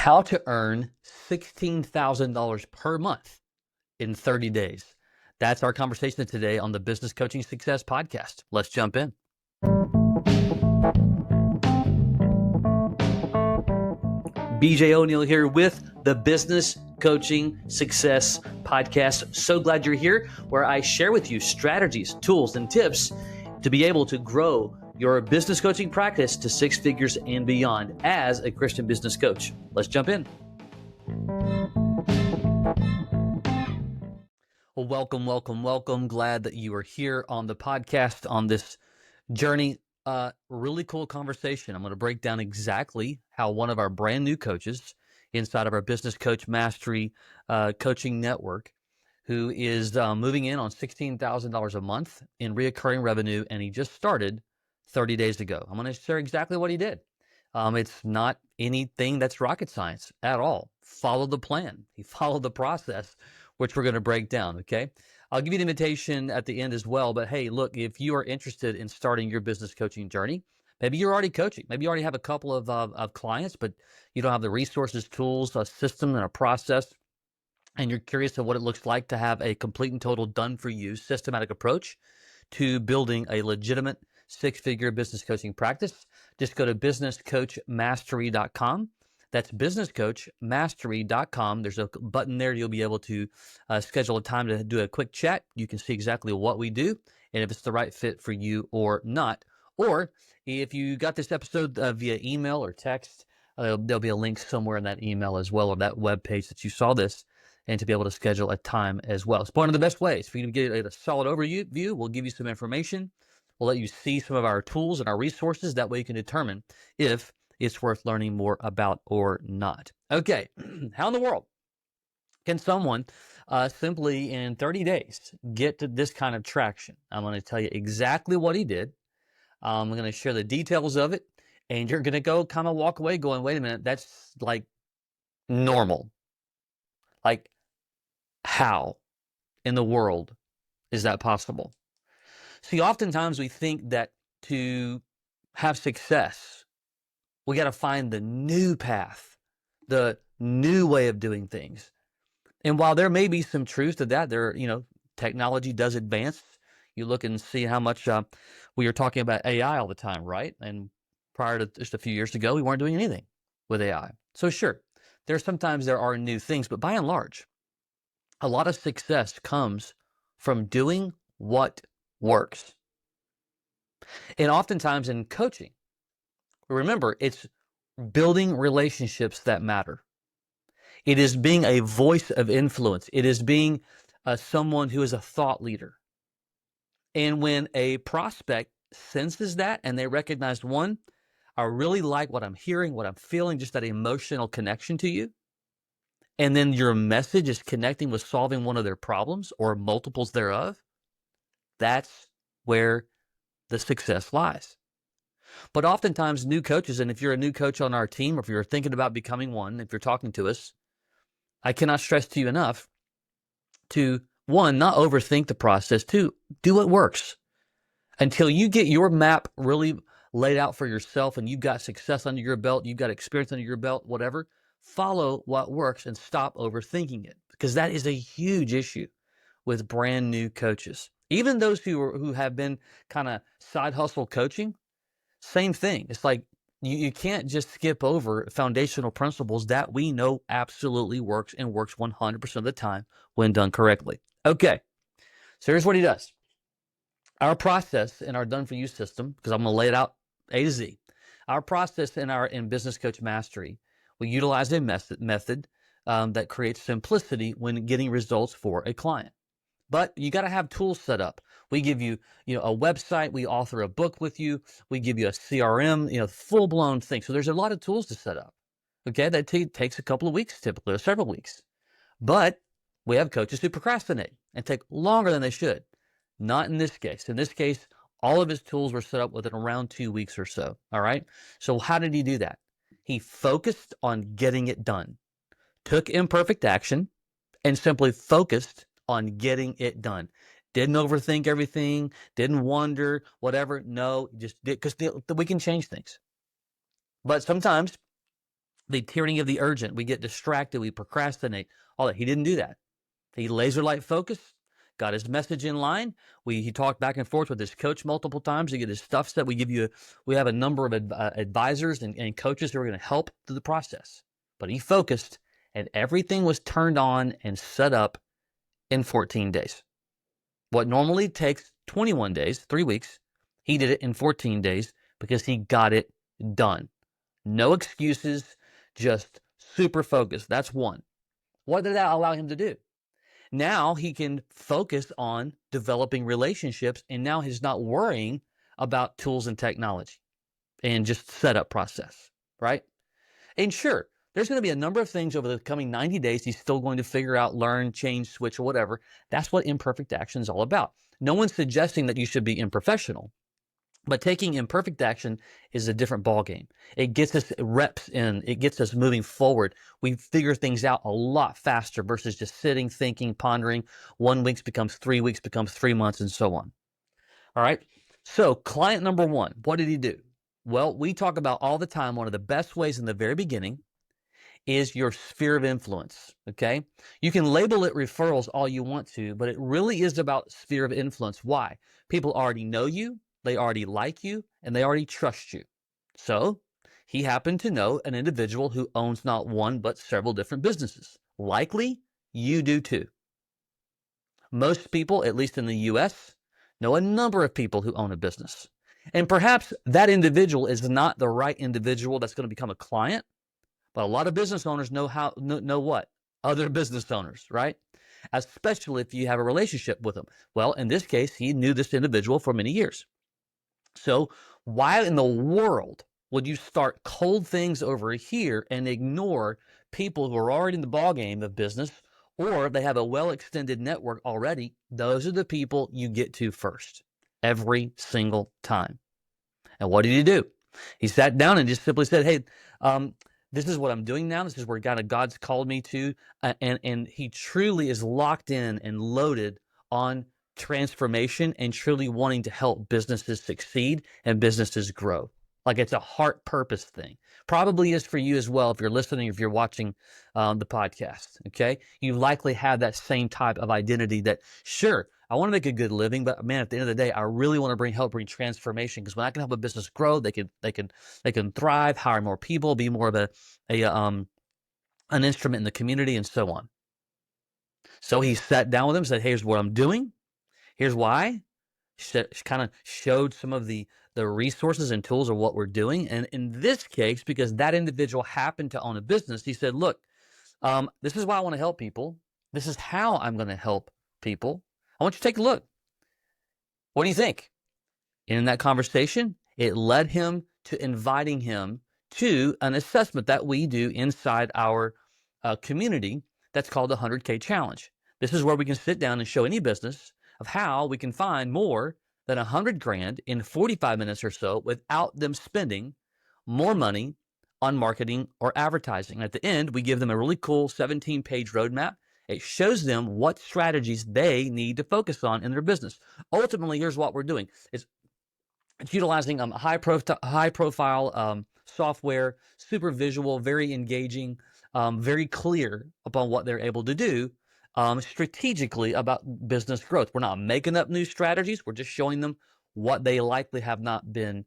How to earn $16,000 per month in 30 days. That's our conversation today on the Business Coaching Success Podcast. Let's jump in. BJ O'Neill here with the Business Coaching Success Podcast. So glad you're here, where I share with you strategies, tools, and tips to be able to grow your business coaching practice to six figures and beyond as a Christian business coach. Let's jump in. Well, welcome. Glad that you are here on the podcast on this journey. Really cool conversation. I'm going to break down exactly how one of our brand new coaches inside of our Business Coach Mastery coaching network, who is moving in on $16,000 a month in reoccurring revenue, and he just started 30 days ago. I'm going to share exactly what he did. It's not anything that's rocket science at all. Follow the plan. He followed the process, which we're going to break down, okay? I'll give you an invitation at the end as well, but hey, look, if you are interested in starting your business coaching journey, maybe you're already coaching, maybe you already have a couple of clients, but you don't have the resources, tools, a system, and a process, and you're curious of what it looks like to have a complete and total done-for-you systematic approach to building a legitimate six-figure business coaching practice, just go to businesscoachmastery.com. That's businesscoachmastery.com. There's a button there. You'll be able to schedule a time to do a quick chat. You can see exactly what we do and if it's the right fit for you or not. Or if you got this episode via email or text, there'll be a link somewhere in that email as well, or that web page that you saw this, and to be able to schedule a time as well. It's one of the best ways for you to get a solid overview. We'll give you some information. We'll let you see some of our tools and our resources. That way you can determine if it's worth learning more about or not. Okay, how in the world can someone simply in 30 days get to this kind of traction? I'm going to tell you exactly what he did. I'm going to share the details of it, and you're going to go kind of walk away going, wait a minute, that's like normal. Like, how in the world is that possible? See, oftentimes we think that to have success, we got to find the new path, the new way of doing things. And while there may be some truth to that, technology does advance. You look and see how much we are talking about AI all the time, right? And prior to just a few years ago, we weren't doing anything with AI. So sure, sometimes there are new things, but by and large, a lot of success comes from doing what works. And oftentimes in coaching, remember, it's building relationships that matter. It is being a voice of influence. It is being someone who is a thought leader. And when a prospect senses that and they recognize, one, I really like what I'm hearing, what I'm feeling, just that emotional connection to you, and then your message is connecting with solving one of their problems or multiples thereof, that's where the success lies. But oftentimes new coaches, and if you're a new coach on our team, or if you're thinking about becoming one, if you're talking to us, I cannot stress to you enough to, one, not overthink the process, two, do what works. Until you get your map really laid out for yourself and you've got success under your belt, you've got experience under your belt, whatever, follow what works and stop overthinking it, because that is a huge issue with brand new coaches. Even those who have been kind of side hustle coaching, same thing. It's like you can't just skip over foundational principles that we know absolutely works and works 100% of the time when done correctly. Okay, so here's what he does. Our process in our done-for-you system, because I'm going to lay it out A to Z. Our process in Business Coach Mastery, we utilize a method that creates simplicity when getting results for a client. But you got to have tools set up. We give you, a website. We author a book with you. We give you a CRM, full-blown thing. So there's a lot of tools to set up. Okay, that takes a couple of weeks, typically, or several weeks. But we have coaches who procrastinate and take longer than they should. Not in this case. In this case, all of his tools were set up within around 2 weeks or so. All right. So how did he do that? He focused on getting it done, took imperfect action, and simply focused on getting it done. Didn't overthink everything, didn't wonder, whatever. No, just did, because we can change things. But sometimes the tyranny of the urgent. We get distracted, we procrastinate, all that. He didn't do that. He laser light focused, got his message in line. He talked back and forth with his coach multiple times to get his stuff set. We have a number of advisors and coaches who are going to help through the process. But he focused, and everything was turned on and set up in 14 days. What normally takes 21 days, 3 weeks, he did it in 14 days because he got it done. No excuses, just super focused. That's one. What did that allow him to do? Now he can focus on developing relationships, and now he's not worrying about tools and technology and just setup process, right? And sure, there's going to be a number of things over the coming 90 days he's still going to figure out, learn, change, switch, or whatever. That's what imperfect action is all about. No one's suggesting that you should be improfessional. But taking imperfect action is a different ballgame. It gets us reps in. It gets us moving forward. We figure things out a lot faster versus just sitting, thinking, pondering. 1 week becomes 3 weeks, becomes 3 months, and so on. All right. So client number one, what did he do? Well, we talk about all the time, one of the best ways in the very beginning is your sphere of influence, okay? You can label it referrals all you want to, but it really is about sphere of influence. Why? People already know you. They already like you, and they already trust you. So he happened to know an individual who owns not one, but several different businesses. Likely, you do too. Most people, at least in the US, know a number of people who own a business. And perhaps that individual is not the right individual that's going to become a client, but a lot of business owners know what? Other business owners, right? Especially if you have a relationship with them. Well, in this case, he knew this individual for many years. So why in the world would you start cold things over here and ignore people who are already in the ballgame of business, or they have a well-extended network already? Those are the people you get to first, every single time. And what did he do? He sat down and just simply said, hey, this is what I'm doing now. This is where God's called me to. And he truly is locked in and loaded on transformation and truly wanting to help businesses succeed and businesses grow. Like it's a heart purpose thing. Probably is for you as well if you're listening, if you're watching the podcast, okay? You likely have that same type of identity that, sure, I want to make a good living, but man, at the end of the day, I really want to help bring transformation, because when I can help a business grow, they can thrive, hire more people, be more of an instrument in the community, and so on. So he sat down with him, said, hey, here's what I'm doing. Here's why. She kind of showed some of the resources and tools of what we're doing. And in this case, because that individual happened to own a business, he said, look, this is why I want to help people. This is how I'm going to help people. I want you to take a look. What do you think? In that conversation, it led him to inviting him to an assessment that we do inside our community that's called the 100K Challenge. This is where we can sit down and show any business of how we can find more than 100 grand in 45 minutes or so without them spending more money on marketing or advertising. At the end, we give them a really cool 17-page roadmap. It shows them what strategies they need to focus on in their business. Ultimately, here's what we're doing. It's utilizing high profile software, super visual, very engaging, very clear upon what they're able to do strategically about business growth. We're not making up new strategies. We're just showing them what they likely have not been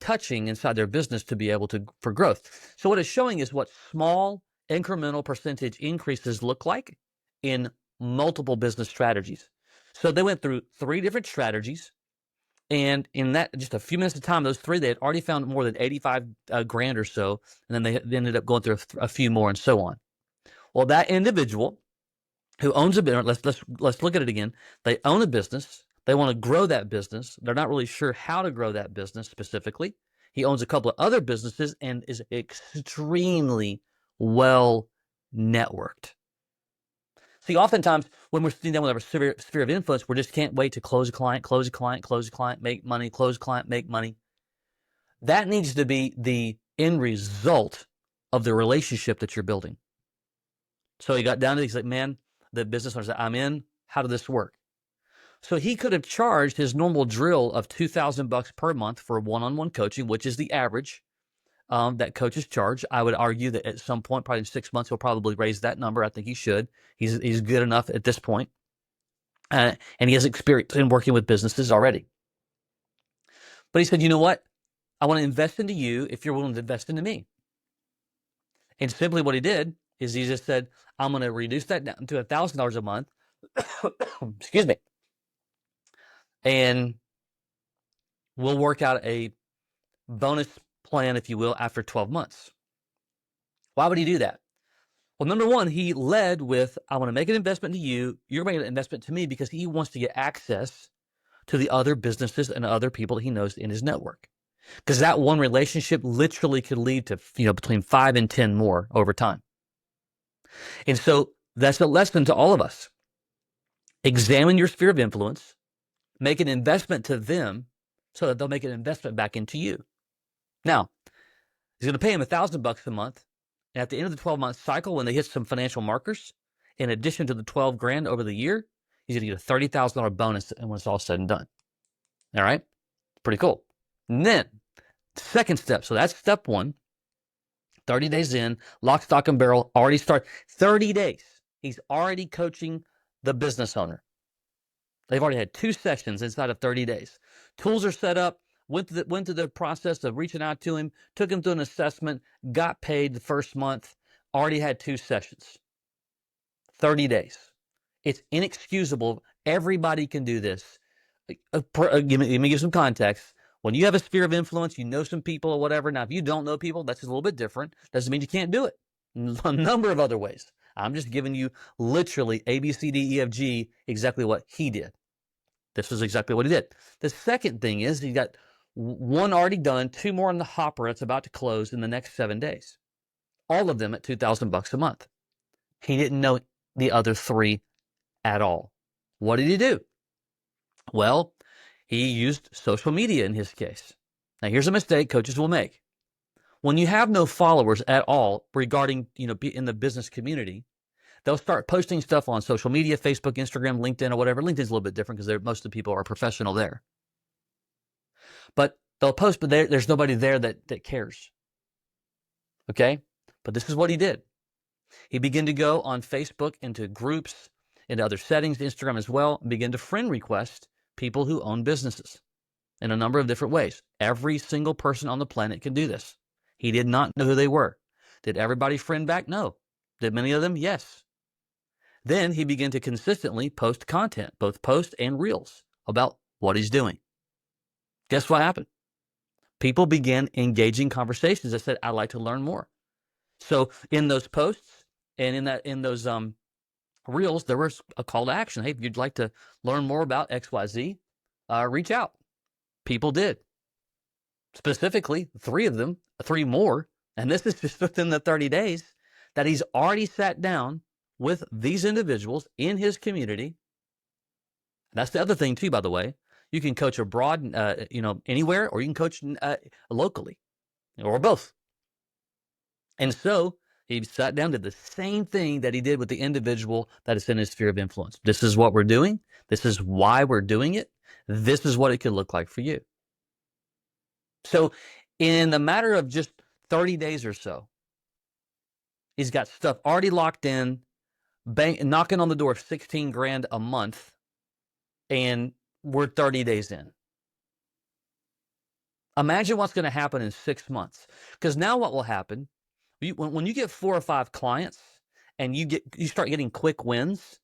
touching inside their business to be able to for growth. So what it's showing is what small incremental percentage increases look like in multiple business strategies. So they went through 3 different strategies, and in that just a few minutes of time, those 3, they had already found more than 85 grand or so, and then they ended up going through a few more and so on. Well, that individual who owns a business, let's look at it again. They own a business. They want to grow that business. They're not really sure how to grow that business specifically. He owns a couple of other businesses and is extremely well networked. See, oftentimes when we're sitting down with our sphere of influence, we just can't wait to close a client, make money, close a client, make money. That needs to be the end result of the relationship that you're building. So he got down to, he's like, man, the business owner said, I'm in. How did this work? So he could have charged his normal drill of $2,000 per month for one-on-one coaching, which is the average that coaches charge. I would argue that at some point, probably in 6 months, he'll probably raise that number. I think he should. He's good enough at this point. And he has experience in working with businesses already. But he said, you know what? I want to invest into you if you're willing to invest into me. And simply what he did is he just said, I'm going to reduce that down to $1,000 a month. Excuse me. And we'll work out a bonus plan, if you will, after 12 months. Why would he do that? Well, number one, he led with, I want to make an investment to you. You're making an investment to me, because he wants to get access to the other businesses and other people that he knows in his network. Because that one relationship literally could lead to, between 5 and 10 more over time. And so that's a lesson to all of us. Examine your sphere of influence, make an investment to them so that they'll make an investment back into you. Now, he's going to pay him $1,000 a month. And at the end of the 12-month cycle, when they hit some financial markers, in addition to the $12,000 over the year, he's going to get a $30,000 bonus when it's all said and done. All right? Pretty cool. And then, second step. So that's step one. 30 days in, lock, stock, and barrel, already start. 30 days. He's already coaching the business owner. They've already had 2 sessions inside of 30 days. Tools are set up, went through the process of reaching out to him, took him through an assessment, got paid the first month, already had 2 sessions. 30 days. It's inexcusable. Everybody can do this. Let me give some context. When you have a sphere of influence, you know some people or whatever. Now, if you don't know people, that's a little bit different. Doesn't mean you can't do it. A number of other ways. I'm just giving you literally A, B, C, D, E, F, G, exactly what he did. This was exactly what he did. The second thing is he got 1 already done, 2 more in the hopper. It's about to close in the next 7 days. All of them at $2,000 a month. He didn't know the other 3 at all. What did he do? Well, he used social media in his case. Now, here's a mistake coaches will make. When you have no followers at all regarding, in the business community, they'll start posting stuff on social media, Facebook, Instagram, LinkedIn, or whatever. LinkedIn's a little bit different because most of the people are professional there. But they'll post, but there's nobody there that cares. Okay? But this is what he did. He began to go on Facebook into groups, into other settings, Instagram as well, and begin to friend request people who own businesses in a number of different ways. Every single person on the planet can do this. He did not know who they were. Did everybody friend back? No. Did many of them? Yes. Then he began to consistently post content, both posts and reels, about what he's doing. Guess what happened? People began engaging conversations that said, I'd like to learn more. So in those posts and in those reels, there was a call to action. Hey, if you'd like to learn more about XYZ, reach out. People did. Specifically, 3 more, and this is just within the 30 days, that he's already sat down with these individuals in his community. That's the other thing too, by the way. You can coach abroad, anywhere, or you can coach locally, or both. And so he sat down, did the same thing that he did with the individual that is in his sphere of influence. This is what we're doing. This is why we're doing it. This is what it could look like for you. So in the matter of just 30 days or so, he's got stuff already locked in, knocking on the door of $16,000 a month, and we're 30 days in. Imagine what's going to happen in 6 months. Because now what will happen, when you get 4 or 5 clients and you start getting quick wins,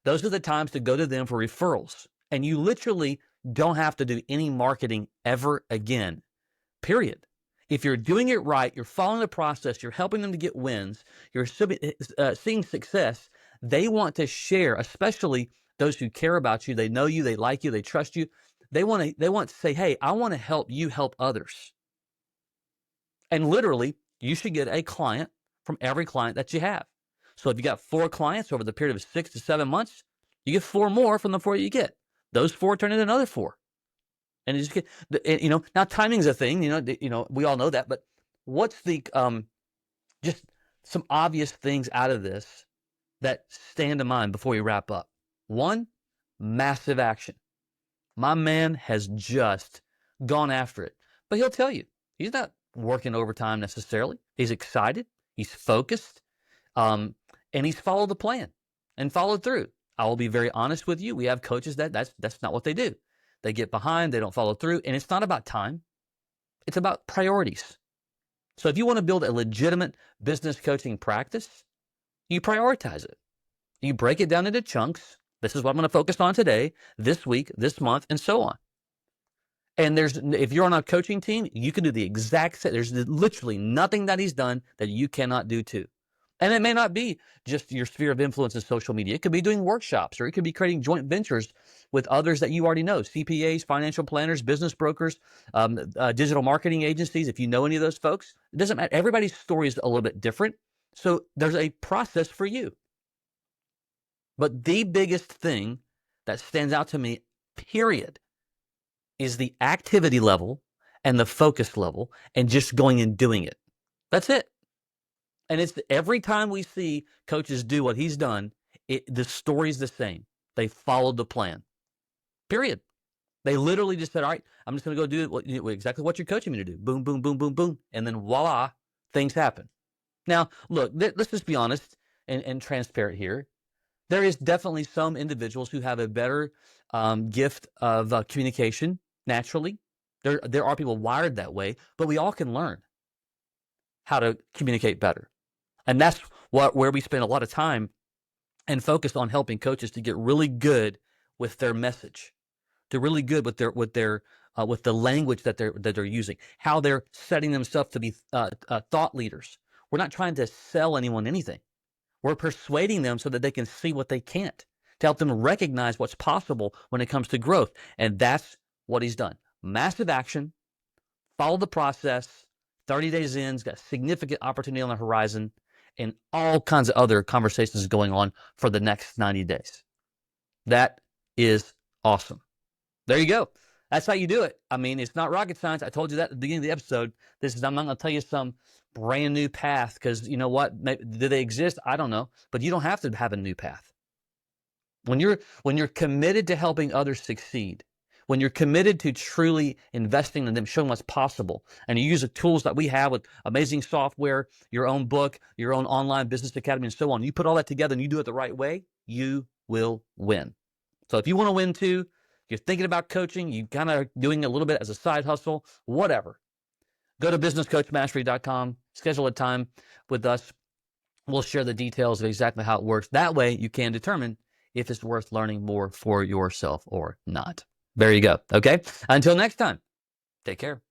those are the times to go to them for referrals. And you literally don't have to do any marketing ever again, period. If you're doing it right, you're following the process, you're helping them to get wins, you're seeing success, they want to share, especially those who care about you, they know you, they like you, they trust you. They want to say, hey, I want to help you help others. And literally, you should get a client from every client that you have. So if you got 4 clients over the period of 6 to 7 months, you get 4 more from the 4 you get. Those 4 turn into another 4. And you just get, now timing's a thing, we all know that, but what's the, just some obvious things out of this that stand to mind before we wrap up? 1, massive action. My man has just gone after it, but he'll tell you, he's not working overtime necessarily. He's excited. He's focused. And he's followed the plan and followed through. I will be very honest with you. We have coaches that's not what they do. They get behind. They don't follow through. And it's not about time. It's about priorities. So if you want to build a legitimate business coaching practice, you prioritize it. You break it down into chunks. This is what I'm going to focus on today, this week, this month, and so on. And if you're on a coaching team, you can do the exact same. There's literally nothing that he's done that you cannot do too. And it may not be just your sphere of influence in social media. It could be doing workshops, or it could be creating joint ventures with others that you already know, CPAs, financial planners, business brokers, digital marketing agencies. If you know any of those folks, it doesn't matter. Everybody's story is a little bit different. So there's a process for you. But the biggest thing that stands out to me, period, is the activity level and the focus level and just going and doing it. That's it. And it's every time we see coaches do what he's done, the story's the same. They followed the plan. Period. They literally just said, all right, I'm just going to go do exactly what you're coaching me to do. Boom, boom, boom, boom, boom. And then voila, things happen. Now, look, let's just be honest and transparent here. There is definitely some individuals who have a better gift of communication naturally. There are people wired that way, but we all can learn how to communicate better. And that's where we spend a lot of time and focus on helping coaches to get really good with their message, to really good with the language that they're using, how they're setting themselves to be thought leaders. We're not trying to sell anyone anything. We're persuading them so that they can see what they can't, to help them recognize what's possible when it comes to growth. And that's what he's done. Massive action, follow the process, 30 days in, he's got significant opportunity on the horizon, and all kinds of other conversations going on for the next 90 days. That is awesome. There you go. That's how you do it. I mean, it's not rocket science. I told you that at the beginning of the episode. I'm not going to tell you some brand new path, because you know what? Do they exist? I don't know. But you don't have to have a new path. When you're committed to helping others succeed, when you're committed to truly investing in them, showing what's possible, and you use the tools that we have with amazing software, your own book, your own online business academy, and so on, you put all that together and you do it the right way, you will win. So if you want to win too, you're thinking about coaching, you kind of doing a little bit as a side hustle, whatever, go to businesscoachmastery.com, schedule a time with us. We'll share the details of exactly how it works. That way you can determine if it's worth learning more for yourself or not. There you go. Okay. Until next time, take care.